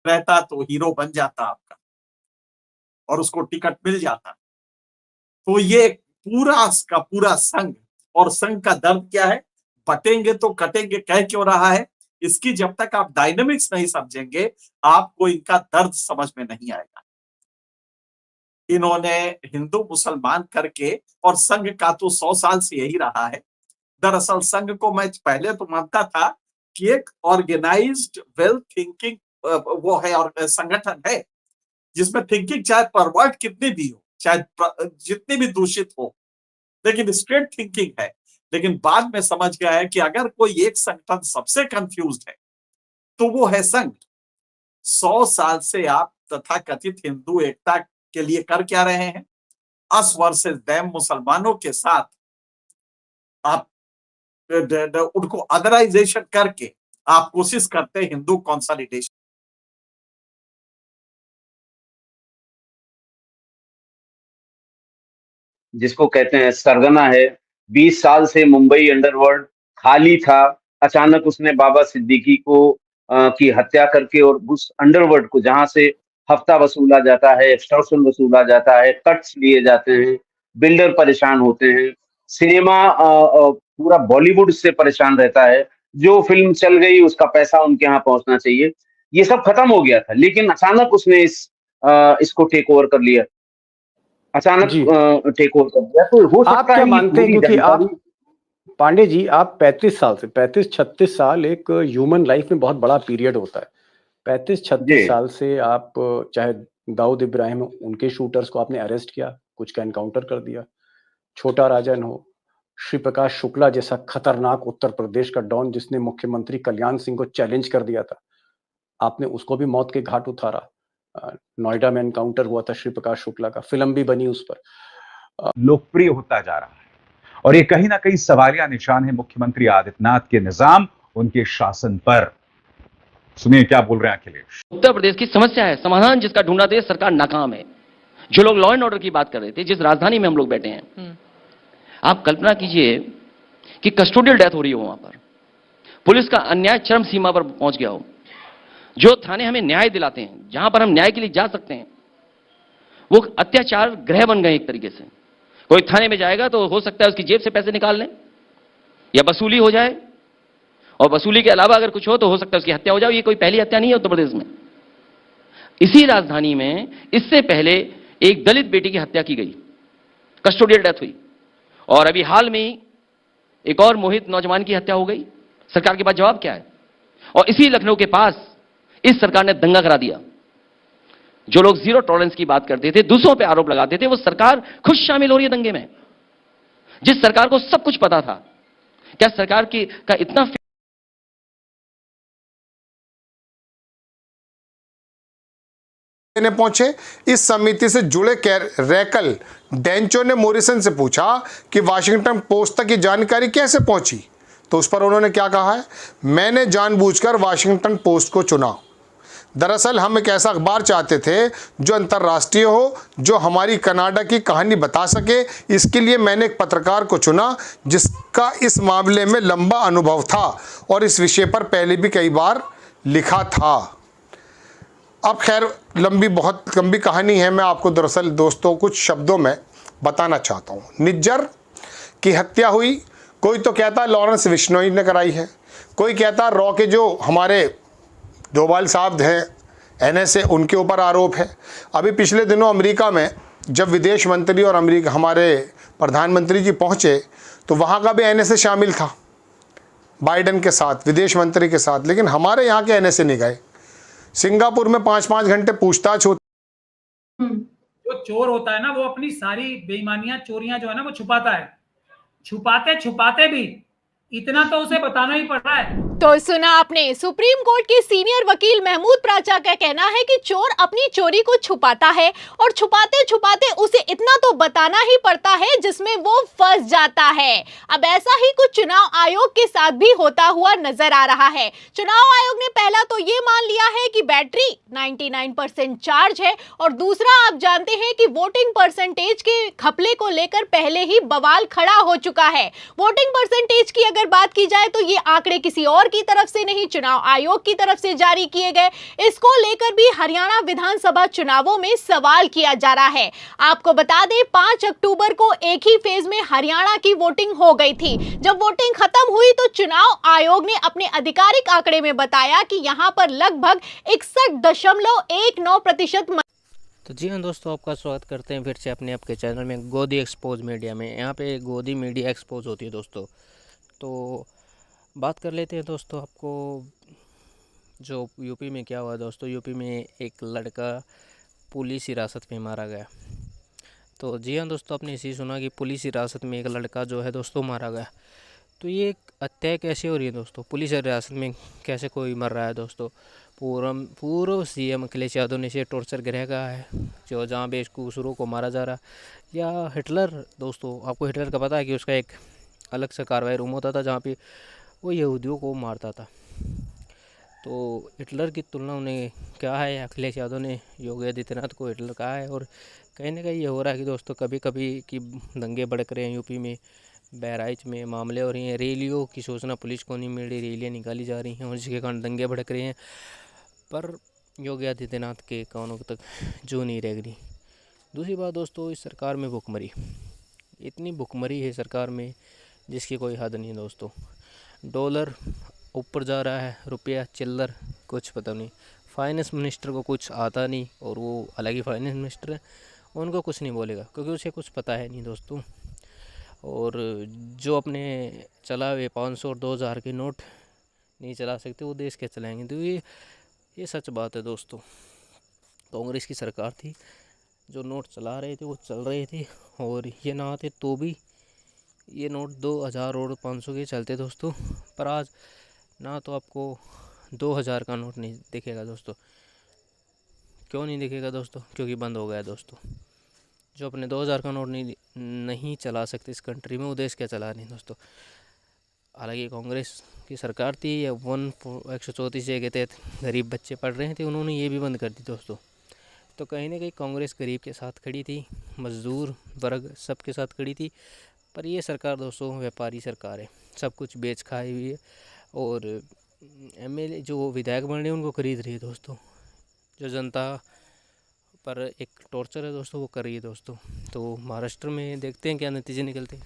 रहता तो हीरो बन जाता आपका और उसको टिकट मिल जाता। तो ये पूरा का पूरा संघ, और संघ का दर्द क्या है, बटेंगे तो कटेंगे कह क्यों रहा है, इसकी जब तक आप डायनेमिक्स नहीं समझेंगे आपको इनका दर्द समझ में नहीं आएगा। इन्होंने हिंदू मुसलमान करके, और संघ का तो 100 साल से यही रहा है। दरअसल संघ को मैं पहले तो मानता था कि एक ऑर्गेनाइज्ड वेल थिंकिंग वो है और संगठन है जिसमें थिंकिंग चाहे परवर्ट कितनी भी हो, चाहे जितनी भी दूषित हो, लेकिन स्ट्रेट थिंकिंग है। लेकिन बाद में समझ गया है कि अगर कोई एक संगठन सबसे कंफ्यूज्ड है तो वो है संघ। 100 साल से आप तथाकथित हिंदू एकता के लिए कर क्या रहे हैं, अस वर्सेस दैम मुसलमानों के साथ आप उनको अदराइजेशन करके आप कोशिश करते हैं हिंदू कंसोलिडेशन। जिसको कहते हैं सरगना है। 20 साल से मुंबई अंडरवर्ल्ड खाली था, अचानक उसने बाबा सिद्दीकी को की हत्या करके, और उस अंडरवर्ल्ड को जहां से हफ्ता वसूला जाता है, एक्सटॉर्शन वसूला जाता है, कट्स लिए जाते हैं, बिल्डर परेशान होते हैं, सिनेमा पूरा बॉलीवुड से परेशान रहता है, जो फिल्म चल गई उसका पैसा उनके यहाँ पहुंचना चाहिए, ये सब खत्म हो गया था। लेकिन अचानक उसने इसको टेक ओवर कर लिया, अचानक टेक ओवर कर दिया। तो हो सकता आप क्या मानते हैं, क्योंकि आप पांडे जी आप 35 साल से 35-36 साल एक ह्यूमन लाइफ में बहुत बड़ा पीरियड होता है। 35-36 साल से आप, चाहे दाऊद इब्राहिम उनके शूटर्स को आपने अरेस्ट किया, कुछ का एनकाउंटर कर दिया, छोटा राजन हो, श्री प्रकाश शुक्ला जैसा खतरनाक उत्तर प्रदेश का डॉन जिसने मुख्यमंत्री कल्याण सिंह को चैलेंज कर दिया था, आपने उसको भी मौत के घाट उतारा। नोएडा में एनकाउंटर हुआ था श्री प्रकाश शुक्ला का, फिल्म भी बनी उस पर। लोकप्रिय होता जा रहा है और ये कहीं ना कहीं सवालिया निशान है मुख्यमंत्री आदित्यनाथ के निजाम, उनके शासन पर। सुनिए क्या बोल रहे हैं अखिलेश। उत्तर प्रदेश की समस्या है, समाधान जिसका ढूंढा दे सरकार नाकाम है। जो लोग लॉ एंड ऑर्डर की बात कर रहे थे, जिस राजधानी में हम लोग बैठे हैं, आप कल्पना कीजिए कि कस्टोडियल डेथ हो रही हो, वहां पर पुलिस का अन्याय चरम सीमा पर पहुंच गया हो। जो थाने हमें न्याय दिलाते हैं, जहां पर हम न्याय के लिए जा सकते हैं, वो अत्याचार गृह बन गए एक तरीके से। कोई थाने में जाएगा तो हो सकता है उसकी जेब से पैसे निकाल लें या वसूली हो जाए, और वसूली के अलावा अगर कुछ हो तो हो सकता है उसकी हत्या हो जाए। ये कोई पहली हत्या नहीं है उत्तर प्रदेश में। इसी राजधानी में इससे पहले एक दलित बेटी की हत्या की गई, कस्टोडियल डेथ हुई, और अभी हाल में ही एक और मोहित नौजवान की हत्या हो गई। सरकार के पास जवाब क्या है? और इसी लखनऊ के पास इस सरकार ने दंगा करा दिया। जो लोग जीरो टॉलरेंस की बात करते थे, दूसरों पे आरोप लगाते थे, वो सरकार खुद शामिल हो रही है दंगे में। जिस सरकार को सब कुछ पता था, क्या सरकार का इतना पहुंचे। इस समिति से जुड़े रैकल डेंचो ने मोरिसन से पूछा कि वाशिंगटन पोस्ट तक ये जानकारी कैसे पहुंची, तो उस पर उन्होंने क्या कहा है, मैंने जानबूझकर वाशिंगटन पोस्ट को चुना। दरअसल हम एक ऐसा अखबार चाहते थे जो अंतर्राष्ट्रीय हो, जो हमारी कनाडा की कहानी बता सके। इसके लिए मैंने एक पत्रकार को चुना जिसका इस मामले में लंबा अनुभव था और इस विषय पर पहले भी कई बार लिखा था। अब खैर बहुत लंबी कहानी है, मैं आपको दरअसल दोस्तों कुछ शब्दों में बताना चाहता हूँ। निज्जर की हत्या हुई, कोई तो कहता है लॉरेंस बिश्नोई ने कराई है, कोई कहता है रॉ के जो हमारे डोभाल साहब हैं एनएसए, उनके ऊपर आरोप है। अभी पिछले दिनों अमेरिका में जब विदेश मंत्री और अमेरिका हमारे प्रधानमंत्री जी पहुँचे तो वहाँ का भी एनएसए शामिल था बाइडेन के साथ, विदेश मंत्री के साथ, लेकिन हमारे यहाँ के एनएसए नहीं गए। सिंगापुर में 5-5 घंटे पूछताछ होती। जो चोर होता है ना, वो अपनी सारी बेईमानियां, चोरियां जो है ना, वो छुपाता है। छुपाते छुपाते भी इतना तो उसे बताना ही पड़ रहा है। तो सुना आपने, सुप्रीम कोर्ट के सीनियर वकील महमूद प्राचा का कहना है कि चोर अपनी चोरी को छुपाता है और छुपाते छुपाते उसे इतना तो बताना ही पड़ता है जिसमें वो फंस जाता है। अब ऐसा ही कुछ चुनाव आयोग के साथ भी होता हुआ नजर आ रहा है। चुनाव आयोग ने पहला तो ये मान लिया है कि बैटरी 99% चार्ज है, और दूसरा आप जानते हैं कि वोटिंग परसेंटेज के घपले को लेकर पहले ही बवाल खड़ा हो चुका है। वोटिंग परसेंटेज की अगर बात की जाए तो ये आंकड़े किसी और सरकार की तरफ से नहीं, चुनाव आयोग की तरफ से जारी किए गए। इसको लेकर भी हरियाणा विधानसभा चुनावों में सवाल किया जा रहा है। आपको बता दें 5 अक्टूबर को एक ही फेज में हरियाणा की वोटिंग हो गई थी। जब वोटिंग खत्म हुई तो चुनाव आयोग ने अपने आधिकारिक आंकड़े में बताया कि यहां पर लगभग 61.19%। तो जी हाँ दोस्तों, आपका स्वागत करते हैं फिर से अपने आपके चैनल में गोदी एक्सपोज मीडिया में। यहाँ पे गोदी मीडिया एक्सपोज होती है दोस्तों। तो बात कर लेते हैं दोस्तों, आपको जो यूपी में क्या हुआ दोस्तों। यूपी में एक लड़का पुलिस हिरासत में मारा गया। तो जी हाँ दोस्तों, आपने इसी सुना कि पुलिस हिरासत में एक लड़का जो है दोस्तों मारा गया। तो ये हत्या कैसे हो रही है दोस्तों, पुलिस हिरासत में कैसे कोई मर रहा है दोस्तों। पूर्व सीएम अखिलेश यादव ने इसे टॉर्चर गृह कहा है, जो जहाँ बेकसूरों को मारा जा रहा। या हिटलर दोस्तों, आपको हिटलर का पता है कि उसका एक अलग सा कार्रवाई रूम होता था जहाँ पे वो यहूदियों को मारता था। तो हिटलर की तुलना उन्हें क्या है, अखिलेश यादव ने योगी आदित्यनाथ को हिटलर कहा है। और कहीं ना कहीं ये हो रहा है कि दोस्तों कभी कभी कि दंगे भड़क रहे हैं यूपी में, बहराइच में मामले हो रही हैं, रैलियों की सूचना पुलिस को नहीं मिल रही, रैलियाँ निकाली जा रही हैं और जिसके कारण दंगे भड़क रहे हैं। पर योगी आदित्यनाथ के कानों तक जो नहीं रह गई। दूसरी बात दोस्तों, इस सरकार में भुखमरी, इतनी भुखमरी है सरकार में जिसकी कोई हद नहीं दोस्तों। डॉलर ऊपर जा रहा है, रुपया चिल्लर कुछ पता नहीं। फाइनेंस मिनिस्टर को कुछ आता नहीं और वो अलग ही फाइनेंस मिनिस्टर है, उनको कुछ नहीं बोलेगा क्योंकि उसे कुछ पता है नहीं दोस्तों। और जो अपने चला हुए 500 और 2000 के नोट नहीं चला सकते, वो देश के चलाएंगे। तो ये सच बात है दोस्तों। कांग्रेस की सरकार थी, जो नोट चला रहे थे वो चल रहे थे, और ये ना आते तो भी ये नोट 2000 और 500 के चलते दोस्तों। पर आज ना तो आपको 2000 का नोट नहीं दिखेगा दोस्तों। क्यों नहीं दिखेगा दोस्तों? क्योंकि बंद हो गया दोस्तों। जो अपने 2000 का नोट नहीं चला सकते इस कंट्री में, वो देश क्या चला नहीं दोस्तों। हालांकि कांग्रेस की सरकार थी, या 134 के तहत गरीब बच्चे पढ़ रहे थे, उन्होंने ये भी बंद कर दी दोस्तों। तो कहीं ना कहीं कांग्रेस गरीब के साथ खड़ी थी, मजदूर वर्ग सबके साथ खड़ी थी। पर ये सरकार दोस्तों व्यापारी सरकार है, सब कुछ बेच खाई हुई है। और एमएलए जो विधायक बन रहे हैं उनको खरीद रही है दोस्तों। जो जनता पर एक टॉर्चर है दोस्तों वो कर रही है दोस्तों। तो महाराष्ट्र में देखते हैं क्या नतीजे निकलते हैं।